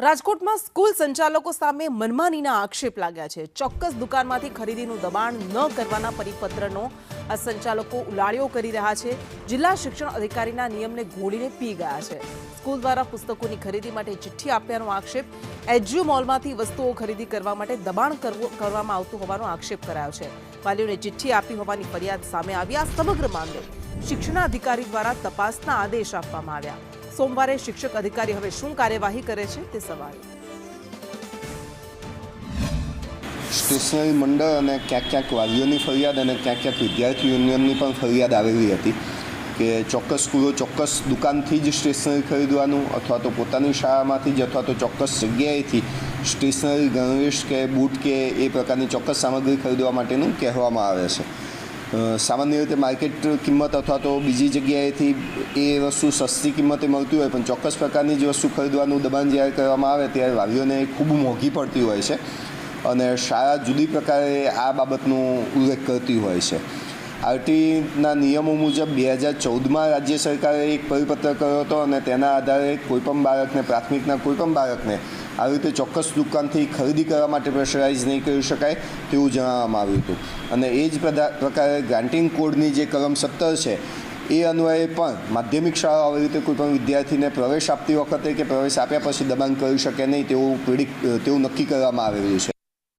રાજકોટમાં સ્કૂલ સંચાલકો સામે મનમાનીના આક્ષેપ લાગ્યા છે। ચોક્કસ દુકાનમાંથી ખરીદીનું દબાણ ન કરવાના પરિપત્રનો આ સંચાલકો ઉલાળ્યો કરી રહ્યા છે। જિલ્લા શિક્ષણ અધિકારીના નિયમને ઘોડીને પી ગયા છે। સ્કૂલ દ્વારા પુસ્તકોની ખરીદી માટે ચિઠ્ઠી આપ્યાનો આક્ષેપ, એજ્યુ મોલમાંથી વસ્તુઓ ખરીદી કરવા માટે દબાણ કરવામાં આવતું હોવાનો આક્ષેપ કરાયો છે। વાલીઓને ચિઠ્ઠી આપી હોવાની ફરિયાદ સામે આવી। આ સમગ્ર મામલે શિક્ષણાધિકારી દ્વારા તપાસના આદેશ આપવામાં આવ્યા। सोमवारे शिक्षक अधिकारी हवे शुं कार्यवाही करे छे ते सवाल। स्टेशनरी मंडल अने क्यांक क्यांक वालीओनी फरियाद अने क्यांक क्यांक विद्यार्थी युनियननी पण फरियाद आवेली हती के चोक्कस स्कूलो चोक्कस दुकानथी ज स्टेशनरी खरीदवानुं अथवा तो पोतानी शाळामांथी ज अथवा तो चोक्कस जग्याएथी स्टेशनरी गणवेश के बूट के ए प्रकारनी चोक्कस सामग्री खरीदवा माटेनुं कहेवामां आवे छे। सामान्य रीते मार्केट किंमत अथवा तो बीजी जग्याएथी ए वस्तु सस्ती किंमते मळती होय पण चोक्कस प्रकारनी ज वस्तु खरीदवानुं दबाण ज्यारे करवामां आवे त्यारे वालीओने खूब मोंघी पड़ती होय छे अने शाळा जुदी प्रकारे आ बाबतनो उल्लेख करती होय छे। आरटीईना नियमों मुजब 2014 में राज्य सरकारे एक परिपत्र कर्यो हतो अने तेना आधारे कोईपण बाळकने प्राथमिकना कोईपण बाळकने आ रीते चोक्कस दुकानथी खरीदी करवा माटे प्रेशराइज नहीं करी शकाय तेवुं जणाववामां आव्युं हतुं अने ए ज प्रकारे ग्रांटिंग कोडनी जे कलम 17 छे ए अन्वये पण माध्यमिक शाळा આવી રીતે કોઈપણ વિદ્યાર્થીને પ્રવેશ આપતી વખતે કે પ્રવેશ આપ્યા પછી દબાણ કરી શકે નહીં તેવું નક્કી કરવામાં આવેલું છે।